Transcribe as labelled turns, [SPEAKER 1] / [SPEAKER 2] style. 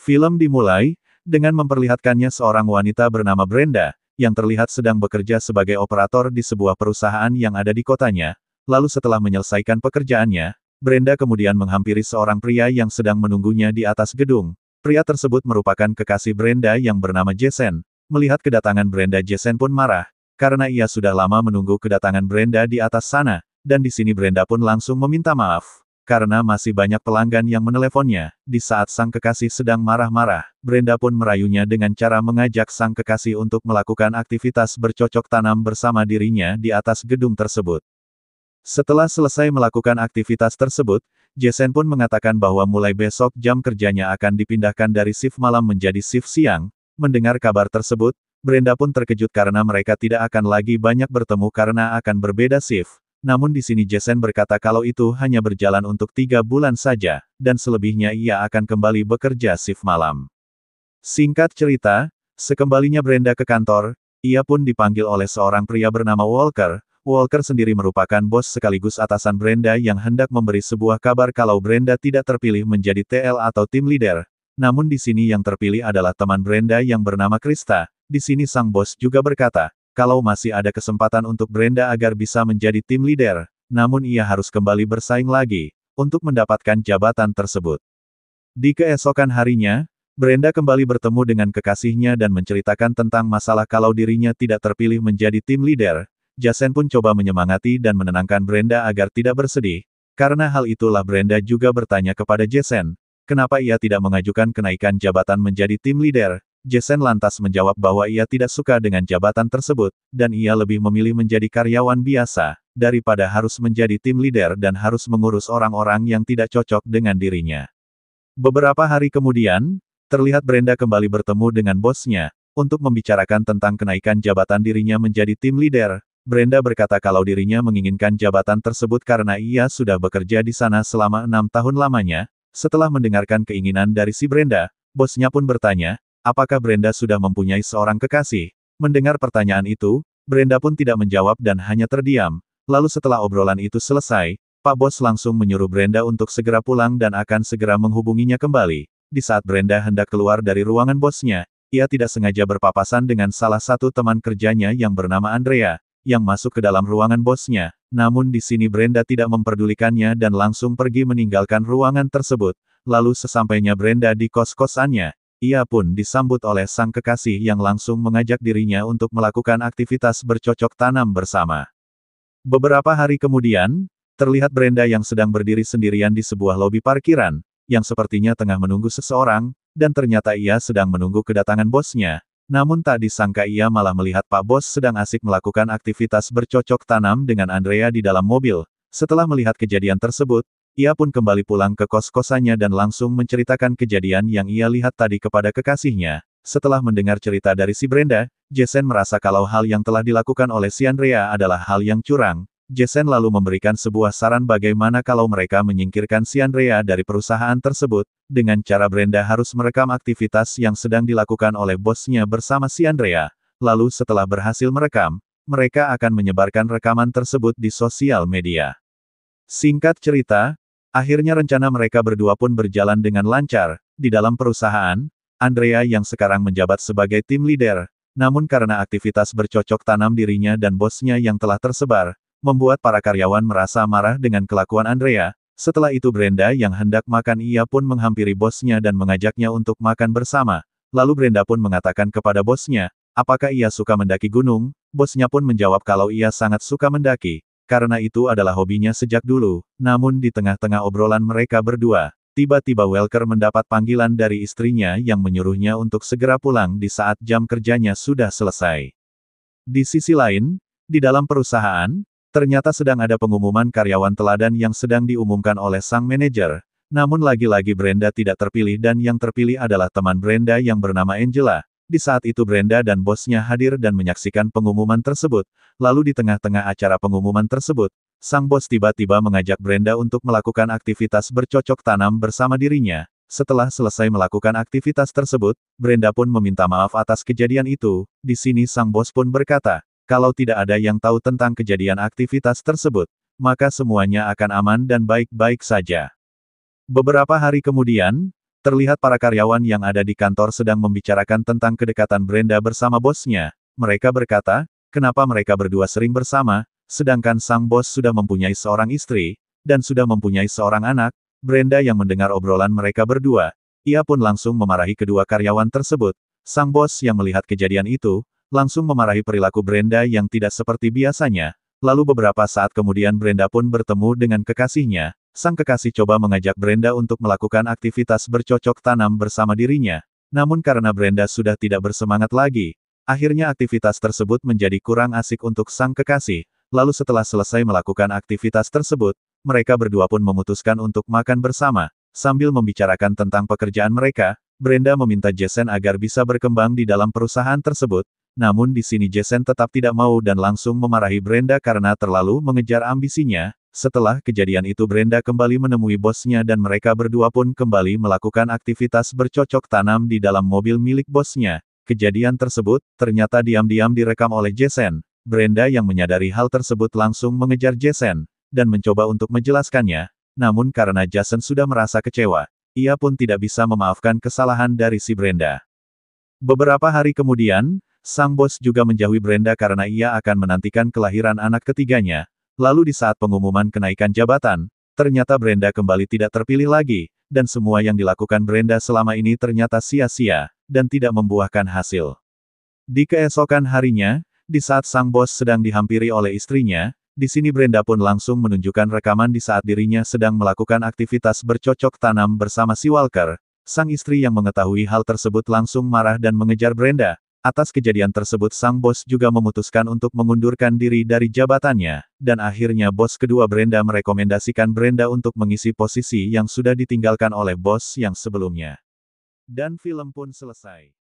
[SPEAKER 1] Film dimulai, dengan memperlihatkannya seorang wanita bernama Brenda, yang terlihat sedang bekerja sebagai operator di sebuah perusahaan yang ada di kotanya. Lalu setelah menyelesaikan pekerjaannya, Brenda kemudian menghampiri seorang pria yang sedang menunggunya di atas gedung. Pria tersebut merupakan kekasih Brenda yang bernama Jason. Melihat kedatangan Brenda, Jason pun marah, karena ia sudah lama menunggu kedatangan Brenda di atas sana, dan di sini Brenda pun langsung meminta maaf. Karena masih banyak pelanggan yang meneleponnya, di saat sang kekasih sedang marah-marah, Brenda pun merayunya dengan cara mengajak sang kekasih untuk melakukan aktivitas bercocok tanam bersama dirinya di atas gedung tersebut. Setelah selesai melakukan aktivitas tersebut, Jason pun mengatakan bahwa mulai besok jam kerjanya akan dipindahkan dari shift malam menjadi shift siang. Mendengar kabar tersebut, Brenda pun terkejut karena mereka tidak akan lagi banyak bertemu karena akan berbeda shift. Namun di sini Jason berkata kalau itu hanya berjalan untuk 3 bulan saja, dan selebihnya ia akan kembali bekerja shift malam. Singkat cerita, sekembalinya Brenda ke kantor, ia pun dipanggil oleh seorang pria bernama Walker. Walker sendiri merupakan bos sekaligus atasan Brenda yang hendak memberi sebuah kabar kalau Brenda tidak terpilih menjadi TL atau tim leader. Namun di sini yang terpilih adalah teman Brenda yang bernama Krista. Di sini sang bos juga berkata, kalau masih ada kesempatan untuk Brenda agar bisa menjadi tim leader, namun ia harus kembali bersaing lagi, untuk mendapatkan jabatan tersebut. Di keesokan harinya, Brenda kembali bertemu dengan kekasihnya dan menceritakan tentang masalah kalau dirinya tidak terpilih menjadi tim leader. Jason pun coba menyemangati dan menenangkan Brenda agar tidak bersedih. Karena hal itulah Brenda juga bertanya kepada Jason, kenapa ia tidak mengajukan kenaikan jabatan menjadi tim leader. Jason lantas menjawab bahwa ia tidak suka dengan jabatan tersebut, dan ia lebih memilih menjadi karyawan biasa, daripada harus menjadi tim leader dan harus mengurus orang-orang yang tidak cocok dengan dirinya. Beberapa hari kemudian, terlihat Brenda kembali bertemu dengan bosnya, untuk membicarakan tentang kenaikan jabatan dirinya menjadi tim leader. Brenda berkata kalau dirinya menginginkan jabatan tersebut karena ia sudah bekerja di sana selama 6 tahun lamanya. Setelah mendengarkan keinginan dari si Brenda, bosnya pun bertanya, apakah Brenda sudah mempunyai seorang kekasih? Mendengar pertanyaan itu, Brenda pun tidak menjawab dan hanya terdiam. Lalu setelah obrolan itu selesai, Pak Bos langsung menyuruh Brenda untuk segera pulang dan akan segera menghubunginya kembali. Di saat Brenda hendak keluar dari ruangan bosnya, ia tidak sengaja berpapasan dengan salah satu teman kerjanya yang bernama Andrea, yang masuk ke dalam ruangan bosnya. Namun di sini Brenda tidak memperdulikannya dan langsung pergi meninggalkan ruangan tersebut. Lalu sesampainya Brenda di kos-kosannya, ia pun disambut oleh sang kekasih yang langsung mengajak dirinya untuk melakukan aktivitas bercocok tanam bersama. Beberapa hari kemudian, terlihat Brenda yang sedang berdiri sendirian di sebuah lobi parkiran, yang sepertinya tengah menunggu seseorang, dan ternyata ia sedang menunggu kedatangan bosnya. Namun tak disangka ia malah melihat Pak Bos sedang asik melakukan aktivitas bercocok tanam dengan Andrea di dalam mobil. Setelah melihat kejadian tersebut, ia pun kembali pulang ke kos-kosannya dan langsung menceritakan kejadian yang ia lihat tadi kepada kekasihnya. Setelah mendengar cerita dari si Brenda, Jason merasa kalau hal yang telah dilakukan oleh si Andrea adalah hal yang curang. Jason lalu memberikan sebuah saran bagaimana kalau mereka menyingkirkan si Andrea dari perusahaan tersebut, dengan cara Brenda harus merekam aktivitas yang sedang dilakukan oleh bosnya bersama si Andrea. Lalu setelah berhasil merekam, mereka akan menyebarkan rekaman tersebut di sosial media. Singkat cerita, akhirnya rencana mereka berdua pun berjalan dengan lancar. Di dalam perusahaan, Andrea yang sekarang menjabat sebagai tim leader, namun karena aktivitas bercocok tanam dirinya dan bosnya yang telah tersebar, membuat para karyawan merasa marah dengan kelakuan Andrea. Setelah itu Brenda yang hendak makan ia pun menghampiri bosnya dan mengajaknya untuk makan bersama. Lalu Brenda pun mengatakan kepada bosnya, apakah ia suka mendaki gunung? Bosnya pun menjawab kalau ia sangat suka mendaki, karena itu adalah hobinya sejak dulu. Namun di tengah-tengah obrolan mereka berdua, tiba-tiba Walker mendapat panggilan dari istrinya yang menyuruhnya untuk segera pulang di saat jam kerjanya sudah selesai. Di sisi lain, di dalam perusahaan, ternyata sedang ada pengumuman karyawan teladan yang sedang diumumkan oleh sang manajer. Namun lagi-lagi Brenda tidak terpilih dan yang terpilih adalah teman Brenda yang bernama Angela. Di saat itu Brenda dan bosnya hadir dan menyaksikan pengumuman tersebut. Lalu di tengah-tengah acara pengumuman tersebut, sang bos tiba-tiba mengajak Brenda untuk melakukan aktivitas bercocok tanam bersama dirinya. Setelah selesai melakukan aktivitas tersebut, Brenda pun meminta maaf atas kejadian itu. Di sini sang bos pun berkata, kalau tidak ada yang tahu tentang kejadian aktivitas tersebut, maka semuanya akan aman dan baik-baik saja. Beberapa hari kemudian, Terlihat para karyawan yang ada di kantor sedang membicarakan tentang kedekatan Brenda bersama bosnya. Mereka berkata, kenapa mereka berdua sering bersama, sedangkan sang bos sudah mempunyai seorang istri, dan sudah mempunyai seorang anak. Brenda yang mendengar obrolan mereka berdua, ia pun langsung memarahi kedua karyawan tersebut. Sang bos yang melihat kejadian itu, langsung memarahi perilaku Brenda yang tidak seperti biasanya. Lalu beberapa saat kemudian Brenda pun bertemu dengan kekasihnya. Sang kekasih coba mengajak Brenda untuk melakukan aktivitas bercocok tanam bersama dirinya. Namun karena Brenda sudah tidak bersemangat lagi, akhirnya aktivitas tersebut menjadi kurang asik untuk sang kekasih. Lalu setelah selesai melakukan aktivitas tersebut, mereka berdua pun memutuskan untuk makan bersama. Sambil membicarakan tentang pekerjaan mereka, Brenda meminta Jason agar bisa berkembang di dalam perusahaan tersebut. Namun di sini Jason tetap tidak mau dan langsung memarahi Brenda karena terlalu mengejar ambisinya. Setelah kejadian itu Brenda kembali menemui bosnya dan mereka berdua pun kembali melakukan aktivitas bercocok tanam di dalam mobil milik bosnya. Kejadian tersebut, ternyata diam-diam direkam oleh Jason. Brenda yang menyadari hal tersebut langsung mengejar Jason, dan mencoba untuk menjelaskannya. Namun karena Jason sudah merasa kecewa, ia pun tidak bisa memaafkan kesalahan dari si Brenda. Beberapa hari kemudian, sang bos juga menjauhi Brenda karena ia akan menantikan kelahiran anak ketiganya. Lalu di saat pengumuman kenaikan jabatan, ternyata Brenda kembali tidak terpilih lagi, dan semua yang dilakukan Brenda selama ini ternyata sia-sia, dan tidak membuahkan hasil. Di keesokan harinya, di saat sang bos sedang dihampiri oleh istrinya, di sini Brenda pun langsung menunjukkan rekaman di saat dirinya sedang melakukan aktivitas bercocok tanam bersama si Walker. Sang istri yang mengetahui hal tersebut langsung marah dan mengejar Brenda. Atas kejadian tersebut sang bos juga memutuskan untuk mengundurkan diri dari jabatannya, dan akhirnya bos kedua Brenda merekomendasikan Brenda untuk mengisi posisi yang sudah ditinggalkan oleh bos yang sebelumnya. Dan film pun selesai.